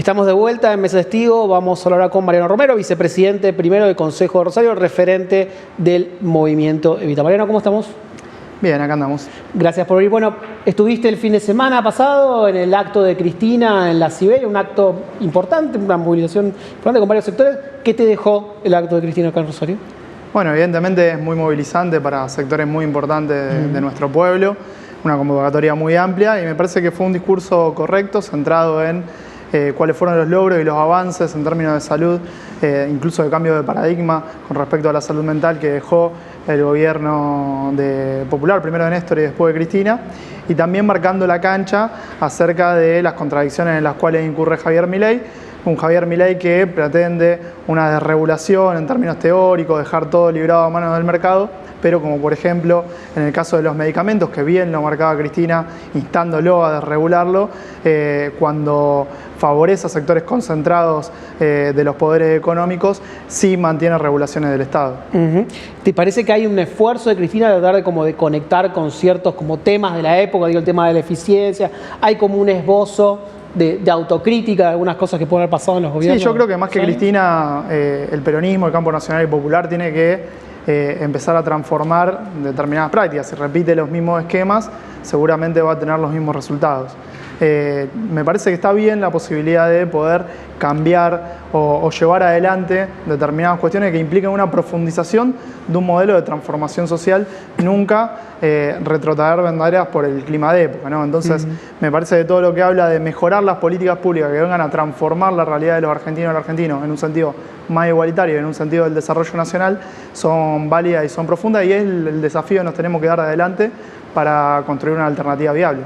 Estamos de vuelta en Mesa Testigo. Vamos a hablar con Mariano Romero, vicepresidente primero del Consejo de Rosario, referente del movimiento Evita. Mariano, ¿cómo estamos? Bien, acá andamos. Gracias por venir. Bueno, estuviste el fin de semana pasado en el acto de Cristina en la Siberia, un acto importante, una movilización importante con varios sectores. ¿Qué te dejó el acto de Cristina acá en Rosario? Bueno, evidentemente es muy movilizante para sectores muy importantes de nuestro pueblo, una convocatoria muy amplia y me parece que fue un discurso correcto, centrado en cuáles fueron los logros y los avances en términos de salud, incluso de cambio de paradigma con respecto a la salud mental que dejó el gobierno popular, primero de Néstor y después de Cristina, y también marcando la cancha acerca de las contradicciones en las cuales incurre Javier Milei, un Javier Milei que pretende una desregulación en términos teóricos, dejar todo librado a manos del mercado, pero como por ejemplo en el caso de los medicamentos, que bien lo marcaba Cristina, instándolo a desregularlo, cuando favorece a sectores concentrados de los poderes económicos, sí mantiene regulaciones del Estado. ¿Te parece que hay un esfuerzo de Cristina de tratar de conectar con ciertos temas de la época, digo, el tema de la eficiencia? ¿Hay como un esbozo de autocrítica de algunas cosas que pueden haber pasado en los gobiernos? Sí, yo creo que más que Cristina, el peronismo, el campo nacional y popular tiene que empezar a transformar determinadas prácticas. Si repite los mismos esquemas, seguramente va a tener los mismos resultados. Me parece que está bien la posibilidad de poder cambiar o llevar adelante determinadas cuestiones que implican una profundización de un modelo de transformación social, nunca retrotraer banderas por el clima de época, ¿no? Entonces, me parece que todo lo que habla de mejorar las políticas públicas que vengan a transformar la realidad de los argentinos y los argentinos en un sentido más igualitario, en un sentido del desarrollo nacional, son válidas y son profundas, y es el desafío que nos tenemos que dar adelante para construir una alternativa viable.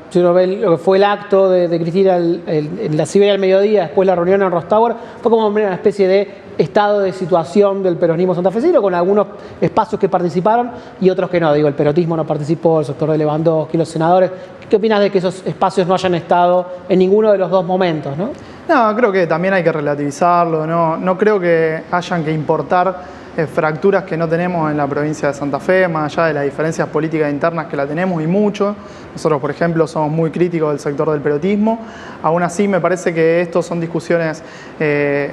Si uno ve lo que fue el acto de Cristina en la Siberia al mediodía, después la reunión en Rostower, fue como una especie de estado de situación del peronismo santafesino, con algunos espacios que participaron y otros que no. Digo, el peronismo no participó, el sector de Lewandowski, los senadores. ¿Qué opinas de que esos espacios no hayan estado en ninguno de los dos momentos, no? No, creo que también hay que relativizarlo. No creo que hayan que importar fracturas que no tenemos en la provincia de Santa Fe, más allá de las diferencias políticas internas que la tenemos y mucho. Nosotros, por ejemplo, somos muy críticos del sector del perotismo. Aún así, me parece que estos son discusiones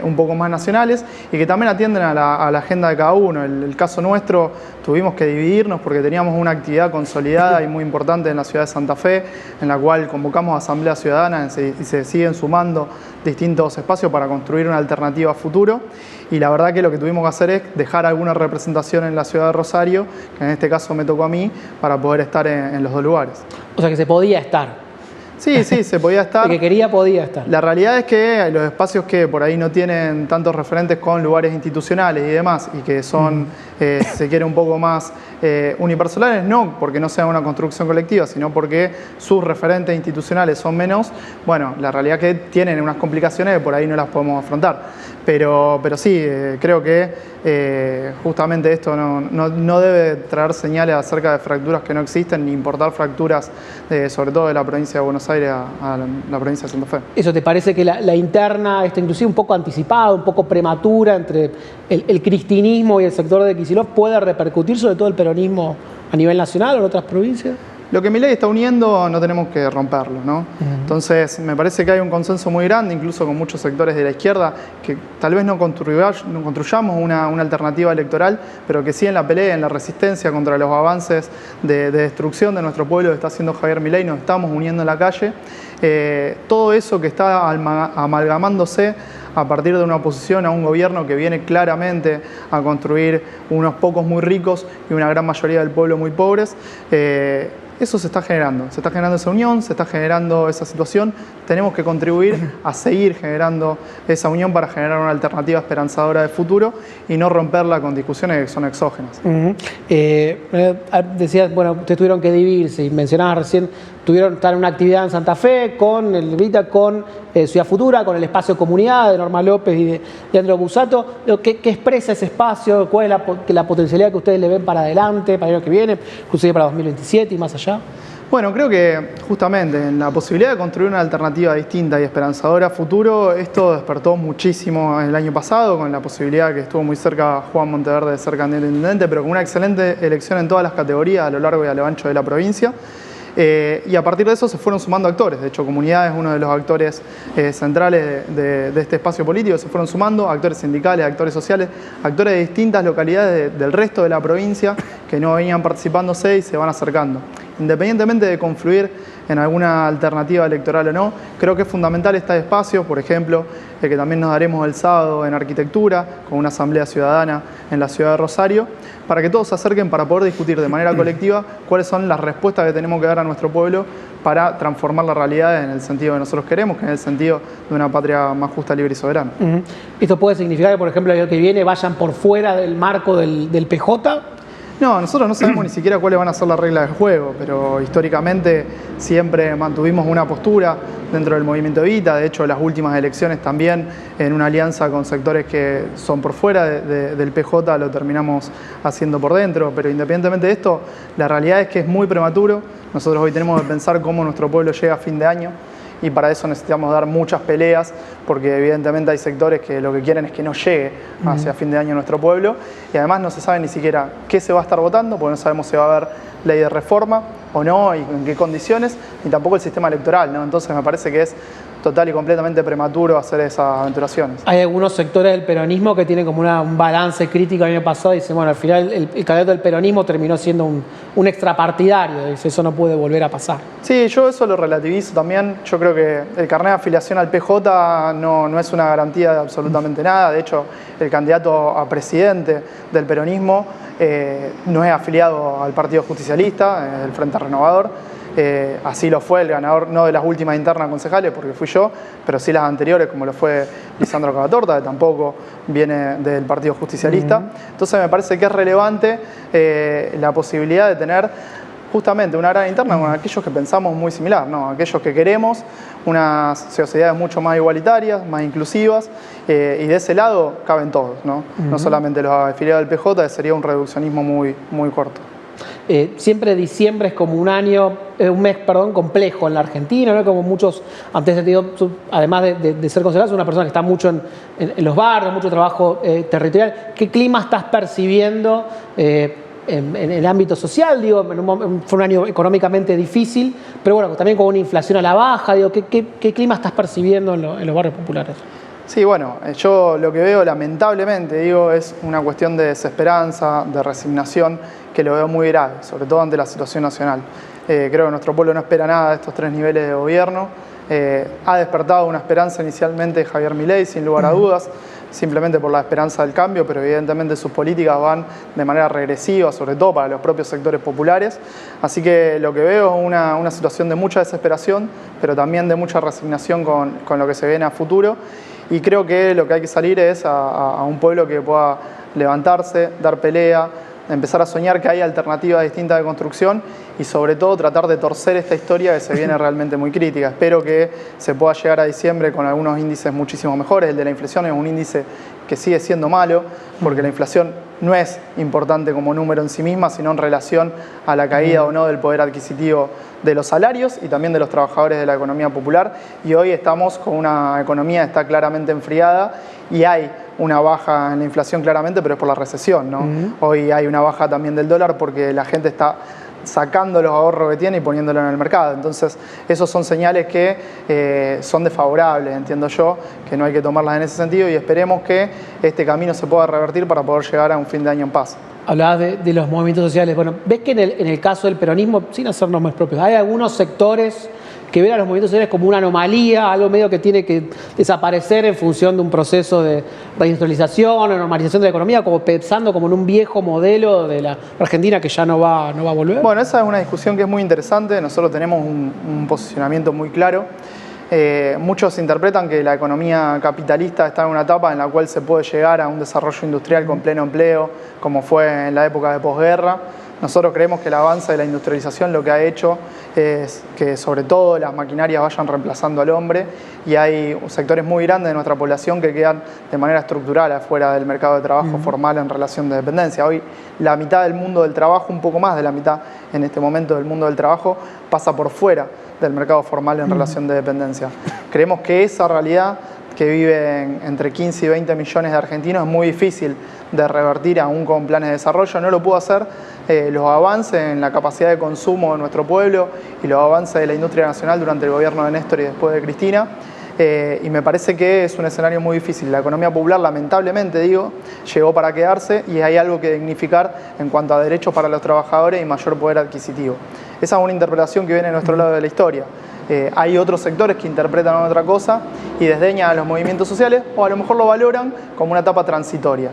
un poco más nacionales y que también atienden a la agenda de cada uno. El caso nuestro, tuvimos que dividirnos porque teníamos una actividad consolidada y muy importante en la ciudad de Santa Fe, en la cual convocamos asambleas ciudadanas y se siguen sumando distintos espacios para construir una alternativa a futuro. Y la verdad que lo que tuvimos que hacer es dejar alguna representación en la ciudad de Rosario, que en este caso me tocó a mí, para poder estar en los dos lugares. O sea que se podía estar. Sí, se podía estar. El que quería podía estar. La realidad es que los espacios que por ahí no tienen tantos referentes con lugares institucionales y demás, y que son, se quiere un poco más unipersonales, no porque no sea una construcción colectiva, sino porque sus referentes institucionales son menos, bueno, la realidad es que tienen unas complicaciones que por ahí no las podemos afrontar. Pero sí, creo que justamente esto no debe traer señales acerca de fracturas que no existen, ni importar fracturas, sobre todo de la provincia de Buenos Aires a la provincia de Santa Fe. ¿Eso te parece que la interna está inclusive un poco anticipada, un poco prematura entre el cristinismo y el sector de Kicillof puede repercutir sobre todo el peronismo a nivel nacional o en otras provincias? Lo que Milei está uniendo no tenemos que romperlo, ¿no? Entonces me parece que hay un consenso muy grande, incluso con muchos sectores de la izquierda, que tal vez no construyamos una alternativa electoral, pero que sí en la pelea, en la resistencia contra los avances de destrucción de nuestro pueblo que está haciendo Javier Milei, nos estamos uniendo en la calle. Todo eso que está amalgamándose a partir de una oposición a un gobierno que viene claramente a construir unos pocos muy ricos y una gran mayoría del pueblo muy pobres, eso se está generando esa unión, se está generando esa situación. Tenemos que contribuir a seguir generando esa unión para generar una alternativa esperanzadora de futuro y no romperla con discusiones que son exógenas. Decías, bueno, ustedes tuvieron que dividirse y mencionabas recién, estar en una actividad en Santa Fe con el Evita, con Ciudad Futura, con el espacio de comunidad de Norma López y de Andrés Busato. ¿Qué expresa ese espacio? ¿Cuál es la potencialidad que ustedes le ven para adelante, para el año que viene, inclusive para 2027 y más allá? Bueno, creo que justamente en la posibilidad de construir una alternativa distinta y esperanzadora a futuro, esto despertó muchísimo el año pasado, con la posibilidad que estuvo muy cerca Juan Monteverde de ser candidato a intendente, pero con una excelente elección en todas las categorías a lo largo y a lo ancho de la provincia. Y a partir de eso se fueron sumando actores. De hecho, Comunidad es uno de los actores centrales de este espacio político. Se fueron sumando actores sindicales, actores sociales, actores de distintas localidades del resto de la provincia que no venían participándose y se van acercando. Independientemente de confluir en alguna alternativa electoral o no, creo que es fundamental este espacio, por ejemplo, el que también nos daremos el sábado en Arquitectura, con una asamblea ciudadana en la ciudad de Rosario, para que todos se acerquen para poder discutir de manera colectiva cuáles son las respuestas que tenemos que dar a nuestro pueblo para transformar la realidad en el sentido que nosotros queremos, que es el sentido de una patria más justa, libre y soberana. ¿Esto puede significar que, por ejemplo, el año que viene vayan por fuera del marco del PJ? No, nosotros no sabemos ni siquiera cuáles van a ser las reglas del juego, pero históricamente siempre mantuvimos una postura dentro del movimiento Evita. De hecho, las últimas elecciones también, en una alianza con sectores que son por fuera del PJ, lo terminamos haciendo por dentro. Pero independientemente de esto, la realidad es que es muy prematuro. Nosotros hoy tenemos que pensar cómo nuestro pueblo llega a fin de año, y para eso necesitamos dar muchas peleas, porque evidentemente hay sectores que lo que quieren es que no llegue hacia fin de año nuestro pueblo, y además no se sabe ni siquiera qué se va a estar votando, porque no sabemos si va a haber ley de reforma o no, y en qué condiciones, ni tampoco el sistema electoral, ¿no? Entonces me parece que es total y completamente prematuro hacer esas aventuraciones. Hay algunos sectores del peronismo que tienen como un balance crítico el año pasado y dicen, bueno, al final el candidato del peronismo terminó siendo un extrapartidario, dice, eso no puede volver a pasar. Sí, yo eso lo relativizo también. Yo creo que el carnet de afiliación al PJ no es una garantía de absolutamente nada. De hecho, el candidato a presidente del peronismo no es afiliado al Partido Justicialista, el Frente Renovador. Así lo fue el ganador, no de las últimas internas concejales, porque fui yo, pero sí las anteriores, como lo fue Lisandro Cavatorta, que tampoco viene del Partido Justicialista. Entonces me parece que es relevante la posibilidad de tener justamente una gran interna con aquellos que pensamos muy similar, ¿no? Aquellos que queremos unas sociedades mucho más igualitarias, más inclusivas, y de ese lado caben todos, ¿no? No solamente los afiliados del PJ, sería un reduccionismo muy corto. Siempre diciembre es como un mes complejo en la Argentina, ¿no? Como muchos, antes además de ser concejal, es una persona que está mucho en los barrios, mucho trabajo territorial. ¿Qué clima estás percibiendo en el ámbito social? Digo, fue un año económicamente difícil, pero bueno, también con una inflación a la baja. Digo, ¿qué clima estás percibiendo en los barrios populares? Sí, bueno, yo lo que veo lamentablemente, digo, es una cuestión de desesperanza, de resignación, que lo veo muy grave, sobre todo ante la situación nacional. Creo que nuestro pueblo no espera nada de estos tres niveles de gobierno. Ha despertado una esperanza inicialmente de Javier Milei, sin lugar a dudas, simplemente por la esperanza del cambio, pero evidentemente sus políticas van de manera regresiva, sobre todo para los propios sectores populares. Así que lo que veo es una situación de mucha desesperación, pero también de mucha resignación con lo que se viene a futuro. Y creo que lo que hay que salir es a un pueblo que pueda levantarse, dar pelea, empezar a soñar que hay alternativas distintas de construcción y sobre todo tratar de torcer esta historia que se viene realmente muy crítica. Espero que se pueda llegar a diciembre con algunos índices muchísimo mejores. El de la inflación es un índice que sigue siendo malo, porque la inflación no es importante como número en sí misma, sino en relación a la caída o no del poder adquisitivo de los salarios y también de los trabajadores de la economía popular. Y hoy estamos con una economía que está claramente enfriada y hay una baja en la inflación claramente, pero es por la recesión, ¿no? Hoy hay una baja también del dólar porque la gente está sacando los ahorros que tiene y poniéndolos en el mercado. Entonces, esos son señales que son desfavorables, entiendo yo, que no hay que tomarlas en ese sentido y esperemos que este camino se pueda revertir para poder llegar a un fin de año en paz. Hablabas de los movimientos sociales. Bueno, ves que en el caso del peronismo, sin hacer nombres propios, hay algunos sectores que ven a los movimientos sociales como una anomalía, algo medio que tiene que desaparecer en función de un proceso de reindustrialización o normalización de la economía, como pensando como en un viejo modelo de la Argentina que ya no va a volver. Bueno, esa es una discusión que es muy interesante. Nosotros tenemos un posicionamiento muy claro. Muchos interpretan que la economía capitalista está en una etapa en la cual se puede llegar a un desarrollo industrial con pleno empleo, como fue en la época de posguerra. Nosotros creemos que el avance de la industrialización lo que ha hecho es que sobre todo las maquinarias vayan reemplazando al hombre y hay sectores muy grandes de nuestra población que quedan de manera estructural afuera del mercado de trabajo formal en relación de dependencia. Hoy la mitad del mundo del trabajo, un poco más de la mitad en este momento del mundo del trabajo, pasa por fuera del mercado formal en relación de dependencia. Creemos que esa realidad que viven entre 15 y 20 millones de argentinos es muy difícil de revertir aún con planes de desarrollo. No lo pudo hacer los avances en la capacidad de consumo de nuestro pueblo y los avances de la industria nacional durante el gobierno de Néstor y después de Cristina. Y me parece que es un escenario muy difícil. La economía popular, lamentablemente, llegó para quedarse y hay algo que dignificar en cuanto a derechos para los trabajadores y mayor poder adquisitivo. Esa es una interpretación que viene de nuestro lado de la historia. Hay otros sectores que interpretan otra cosa y desdeñan a los movimientos sociales o a lo mejor lo valoran como una etapa transitoria.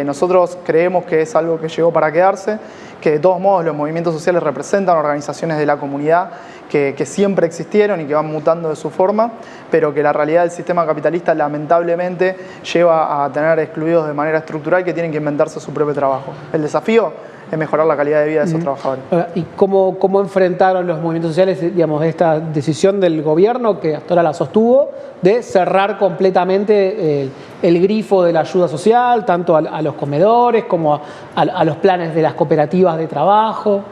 Nosotros creemos que es algo que llegó para quedarse, que de todos modos los movimientos sociales representan organizaciones de la comunidad que siempre existieron y que van mutando de su forma, pero que la realidad del sistema capitalista lamentablemente lleva a tener excluidos de manera estructural que tienen que inventarse su propio trabajo. El desafío es mejorar la calidad de vida de esos trabajadores. ¿Y cómo enfrentaron los movimientos sociales, digamos, esta decisión del gobierno, que hasta ahora la sostuvo, de cerrar completamente el grifo de la ayuda social, tanto a los comedores como a los planes de las cooperativas de trabajo?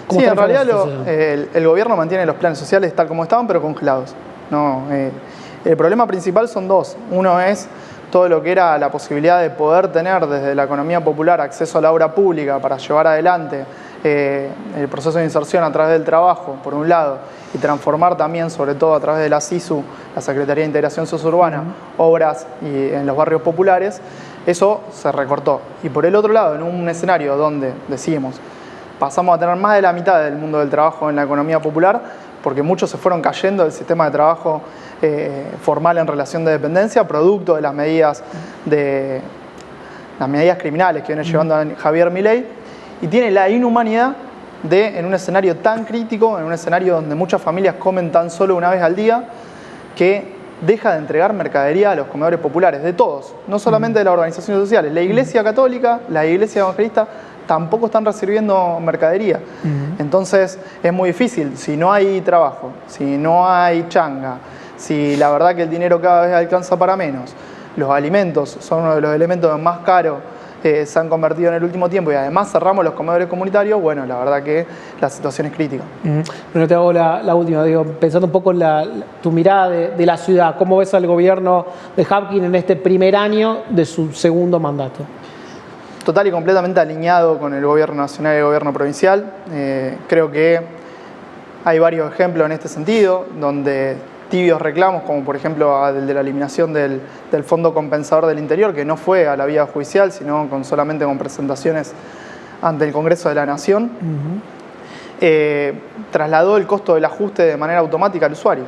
Sí, en realidad el gobierno mantiene los planes sociales tal como estaban, pero congelados. No, el problema principal son dos. Uno es todo lo que era la posibilidad de poder tener desde la economía popular acceso a la obra pública para llevar adelante el proceso de inserción a través del trabajo, por un lado, y transformar también, sobre todo a través de la SISU, la Secretaría de Integración Sociourbana, obras en los barrios populares. Eso se recortó. Y por el otro lado, en un escenario donde, decimos, pasamos a tener más de la mitad del mundo del trabajo en la economía popular, porque muchos se fueron cayendo del sistema de trabajo formal en relación de dependencia, producto de las medidas criminales que viene llevando Javier Milei, y tiene la inhumanidad de, en un escenario tan crítico, en un escenario donde muchas familias comen tan solo una vez al día, que deja de entregar mercadería a los comedores populares, de todos, no solamente de las organizaciones sociales. La Iglesia Católica, la Iglesia Evangelista, tampoco están recibiendo mercadería. Entonces es muy difícil, si no hay trabajo, si no hay changa, si la verdad que el dinero cada vez alcanza para menos, los alimentos son uno de los elementos más caros se han convertido en el último tiempo y además cerramos los comedores comunitarios, bueno, la verdad que la situación es crítica. Bueno, te hago la última, pensando un poco en tu mirada de la ciudad, ¿cómo ves al gobierno de Hapkin en este primer año de su segundo mandato? Total y completamente alineado con el gobierno nacional y el gobierno provincial. Creo que hay varios ejemplos en este sentido, donde tibios reclamos, como por ejemplo el de la eliminación del Fondo Compensador del Interior, que no fue a la vía judicial, sino solamente con presentaciones ante el Congreso de la Nación, trasladó el costo del ajuste de manera automática al usuario.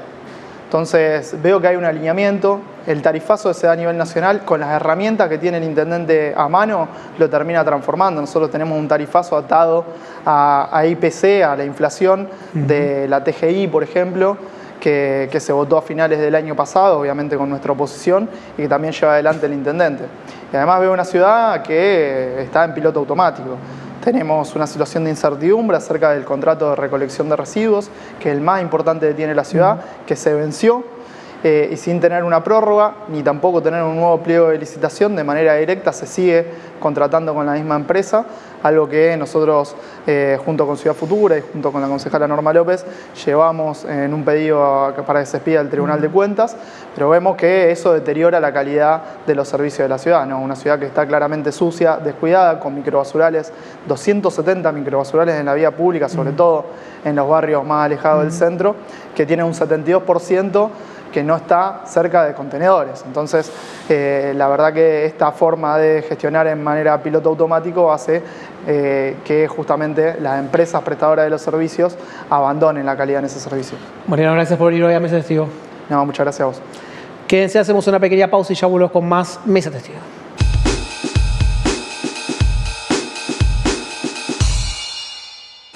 Entonces veo que hay un alineamiento, el tarifazo se da a nivel nacional, con las herramientas que tiene el intendente a mano, lo termina transformando. Nosotros tenemos un tarifazo atado a IPC, a la inflación de la TGI, por ejemplo, que se votó a finales del año pasado, obviamente con nuestra oposición, y que también lleva adelante el intendente. Y además veo una ciudad que está en piloto automático. Tenemos una situación de incertidumbre acerca del contrato de recolección de residuos, que es el más importante que tiene la ciudad, que se venció, y sin tener una prórroga, ni tampoco tener un nuevo pliego de licitación, de manera directa se sigue contratando con la misma empresa, algo que nosotros, junto con Ciudad Futura y junto con la concejala Norma López, llevamos en un pedido para que se expida al Tribunal de Cuentas, pero vemos que eso deteriora la calidad de los servicios de la ciudad, ¿no? Una ciudad que está claramente sucia, descuidada, con microbasurales, 270 microbasurales en la vía pública, sobre todo en los barrios más alejados del centro, que tiene un 72% que no está cerca de contenedores. Entonces, la verdad que esta forma de gestionar en manera piloto automático hace que justamente las empresas prestadoras de los servicios abandonen la calidad en ese servicio. Mariano, gracias por venir hoy a Mesa Testigo. No, muchas gracias a vos. Quédense, hacemos una pequeña pausa y ya volvemos con más Mesa Testigo.